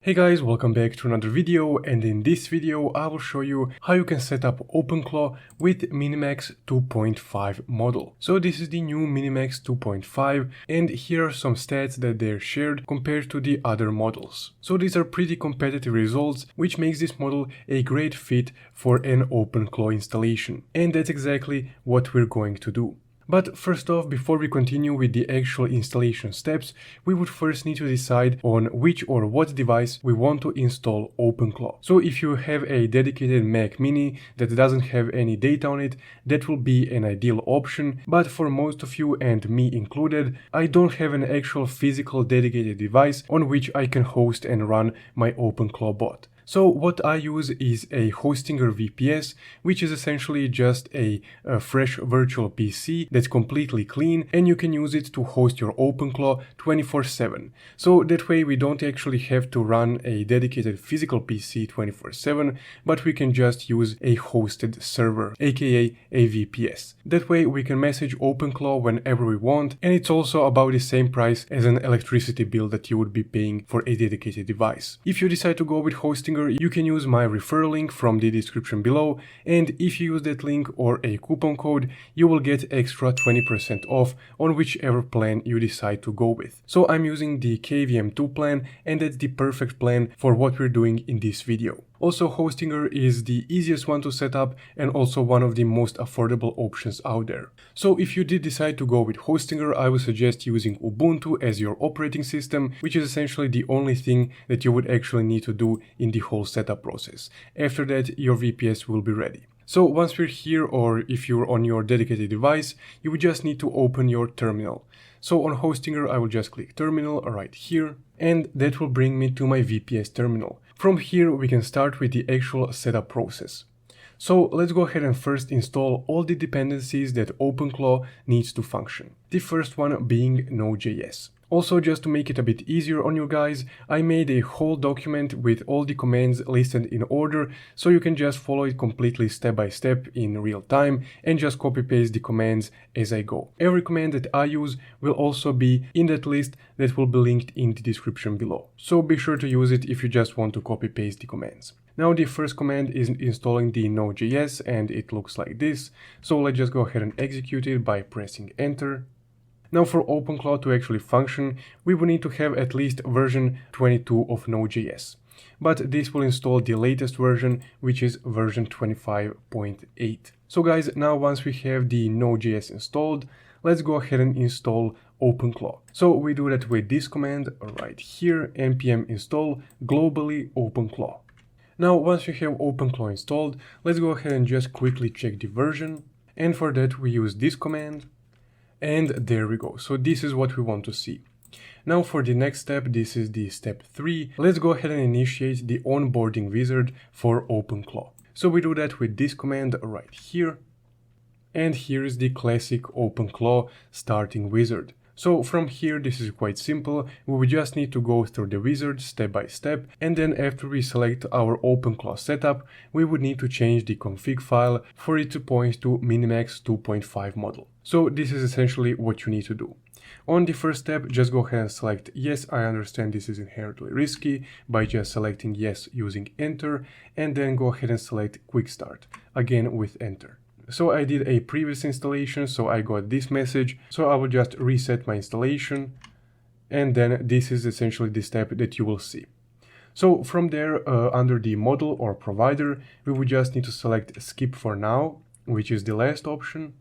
Hey guys, welcome back to another video, and in this video I will show you how you can set up OpenClaw with Minimax 2.5 model. So this is the new Minimax 2.5 and here are some stats that they're shared compared to the other models. So these are pretty competitive results, which makes this model a great fit for an OpenClaw installation. And that's exactly what we're going to do. But first off, before we continue with the actual installation steps, we would first need to decide on which or what device we want to install OpenClaw. So if you have a dedicated Mac Mini that doesn't have any data on it, that will be an ideal option, but for most of you and me included, I don't have an actual physical dedicated device on which I can host and run my OpenClaw bot. So what I use is a Hostinger VPS, which is essentially just a fresh virtual PC that's completely clean, and you can use it to host your OpenClaw 24/7. So that way we don't actually have to run a dedicated physical PC 24/7, but we can just use a hosted server, aka a VPS. That way we can message OpenClaw whenever we want, and it's also about the same price as an electricity bill that you would be paying for a dedicated device. If you decide to go with Hostinger, you can use my referral link from the description below, and if you use that link or a coupon code, you will get extra 20% off on whichever plan you decide to go with. So I'm using the KVM2 plan, and that's the perfect plan for what we're doing in this video. Also, Hostinger is the easiest one to set up and also one of the most affordable options out there. So if you did decide to go with Hostinger, I would suggest using Ubuntu as your operating system, which is essentially the only thing that you would actually need to do in the whole setup process. After that, your VPS will be ready. So once we're here, or if you're on your dedicated device, you would just need to open your terminal. So on Hostinger, I will just click terminal right here, and that will bring me to my VPS terminal. From here, we can start with the actual setup process. So let's go ahead and first install all the dependencies that OpenClaw needs to function. The first one being Node.js. Also, just to make it a bit easier on you guys, I made a whole document with all the commands listed in order, so you can just follow it completely step by step in real time and just copy paste the commands as I go. Every command that I use will also be in that list that will be linked in the description below. So be sure to use it if you just want to copy paste the commands. Now the first command is installing the Node.js, and it looks like this. So let's just go ahead and execute it by pressing enter. Now for OpenClaw to actually function, we will need to have at least version 22 of Node.js. But this will install the latest version, which is version 25.8. So guys, now once we have the Node.js installed, let's go ahead and install OpenClaw. So we do that with this command right here, npm install globally OpenClaw. Now once we have OpenClaw installed, let's go ahead and just quickly check the version. And for that we use this command. And there we go. So this is what we want to see. Now for the next step, this is the step 3. Let's go ahead and initiate the onboarding wizard for OpenClaw. So we do that with this command right here. And here is the classic OpenClaw starting wizard. So from here, this is quite simple. We will just need to go through the wizard step by step, and then after we select our OpenClaw setup, we would need to change the config file for it to point to Minimax 2.5 model. So this is essentially what you need to do. On the first step, just go ahead and select yes, I understand this is inherently risky, by just selecting yes using enter, and then go ahead and select quick start, again with enter. So I did a previous installation, so I got this message, so I will just reset my installation, and then this is essentially the step that you will see. So from there, under the model or provider, we would just need to select skip for now, which is the last option,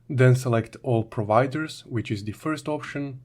then select all providers, which is the first option,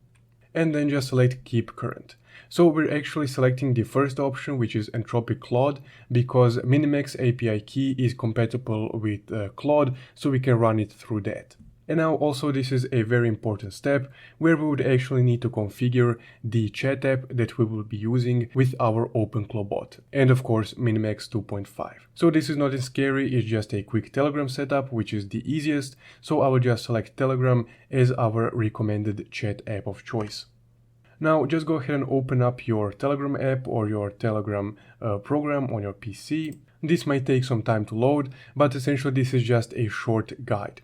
and then just select keep current. So we're actually selecting the first option, which is Entropic Claude, because Minimax API key is compatible with Claude, so we can run it through that. And now also this is a very important step where we would actually need to configure the chat app that we will be using with our OpenClaw bot, and of course Minimax 2.5. So this is nothing scary, it's just a quick Telegram setup, which is the easiest, so I will just select Telegram as our recommended chat app of choice. Now just go ahead and open up your Telegram app or your Telegram program on your PC. This might take some time to load, but essentially this is just a short guide.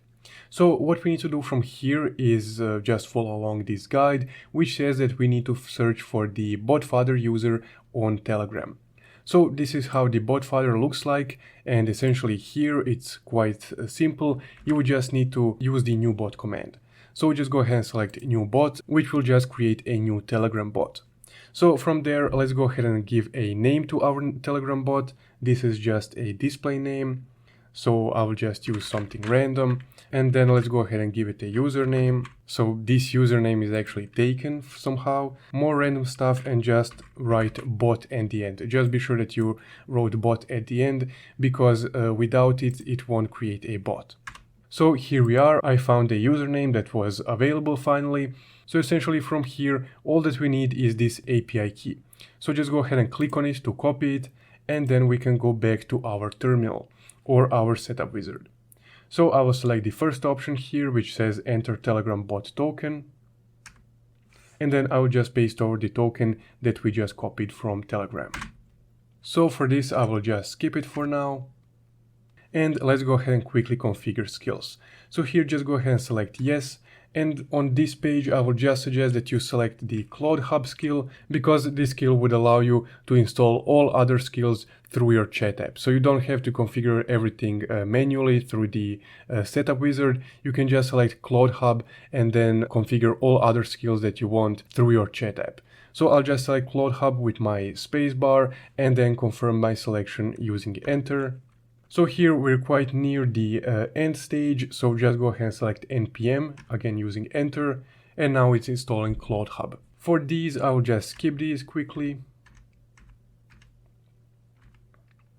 So what we need to do from here is just follow along this guide, which says that we need to search for the botfather user on Telegram. So this is how the botfather looks like, and essentially here it's quite simple. You would just need to use the new bot command. So just go ahead and select new bot, which will just create a new Telegram bot. So from there, let's go ahead and give a name to our Telegram bot. This is just a display name. So I will just use something random, and then let's go ahead and give it a username. So this username is actually taken somehow. More random stuff, and just write bot at the end. Just be sure that you wrote bot at the end, because without it, it won't create a bot. So here we are. I found a username that was available finally. So essentially from here, all that we need is this API key. So just go ahead and click on it to copy it, and then we can go back to our terminal or our setup wizard. So I will select the first option here, which says enter Telegram bot token. And then I will just paste over the token that we just copied from Telegram. So for this, I will just skip it for now. And let's go ahead and quickly configure skills. So here, just go ahead and select yes. And on this page, I would just suggest that you select the Cloud Hub skill, because this skill would allow you to install all other skills through your chat app. So you don't have to configure everything manually through the setup wizard. You can just select Cloud Hub and then configure all other skills that you want through your chat app. So I'll just select Cloud Hub with my spacebar and then confirm my selection using enter. So here we're quite near the end stage, so just go ahead and select npm, again using enter, and now it's installing Cloud Hub. For these, I will just skip these quickly.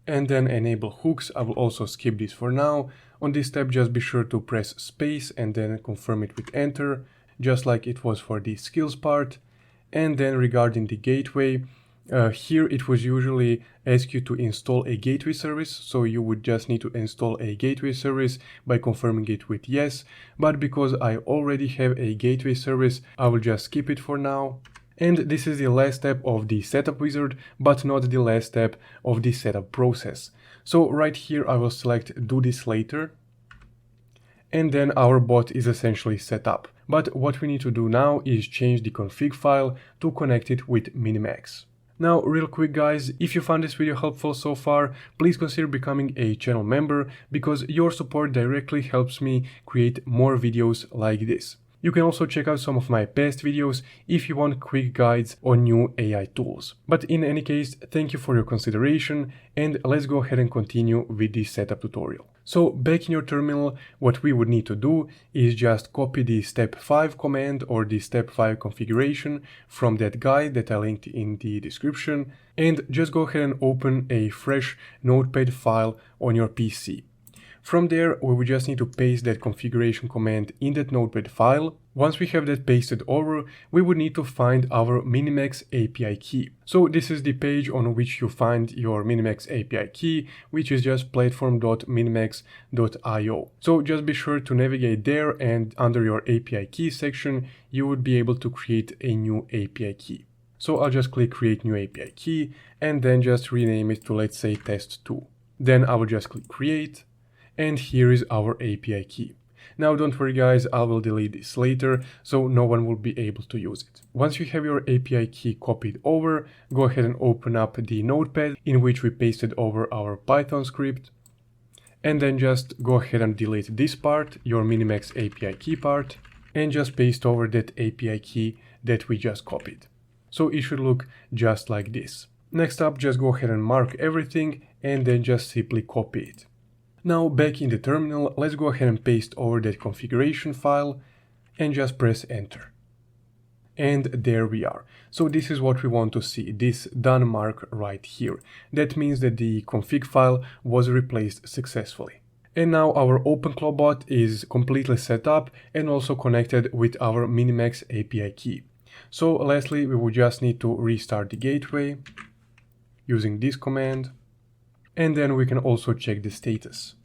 And then enable hooks, I will also skip this for now. On this step, just be sure to press space and then confirm it with enter, just like it was for the skills part. And then regarding the gateway, here it was usually ask you to install a gateway service, so you would just need to install a gateway service by confirming it with yes, but because I already have a gateway service, I will just skip it for now. And this is the last step of the setup wizard, but not the last step of the setup process. So right here I will select do this later, and then our bot is essentially set up. But what we need to do now is change the config file to connect it with Minimax. Now, real quick guys, if you found this video helpful so far, please consider becoming a channel member, because your support directly helps me create more videos like this. You can also check out some of my past videos if you want quick guides on new AI tools. But in any case, thank you for your consideration, and let's go ahead and continue with this setup tutorial. So back in your terminal, what we would need to do is just copy the step 5 command or the step 5 configuration from that guide that I linked in the description, and just go ahead and open a fresh notepad file on your PC. From there, we will just need to paste that configuration command in that notepad file. Once we have that pasted over, we would need to find our Minimax API key. So this is the page on which you find your Minimax API key, which is just platform.minimax.io. So just be sure to navigate there, and under your API key section, you would be able to create a new API key. So I'll just click create new API key and then just rename it to, let's say, test2. Then I will just click create. And here is our API key. Now don't worry guys, I will delete this later, so no one will be able to use it. Once you have your API key copied over, go ahead and open up the notepad in which we pasted over our Python script. And then just go ahead and delete this part, your Minimax API key part, and just paste over that API key that we just copied. So it should look just like this. Next up, just go ahead and mark everything and then just simply copy it. Now back in the terminal, let's go ahead and paste over that configuration file and just press enter. And there we are. So this is what we want to see, this done mark right here. That means that the config file was replaced successfully. And now our OpenClaw bot is completely set up and also connected with our Minimax API key. So lastly, we will just need to restart the gateway using this command. And then we can also check the status.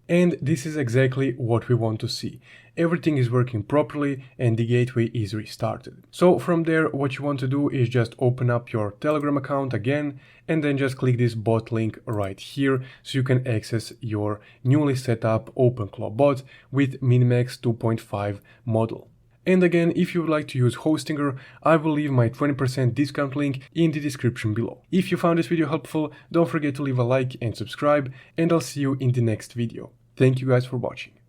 And this is exactly what we want to see. Everything is working properly and the gateway is restarted. So from there, what you want to do is just open up your Telegram account again and then just click this bot link right here so you can access your newly set up OpenClaw bot with Minimax 2.5 model. And again, if you would like to use Hostinger, I will leave my 20% discount link in the description below. If you found this video helpful, don't forget to leave a like and subscribe, and I'll see you in the next video. Thank you guys for watching.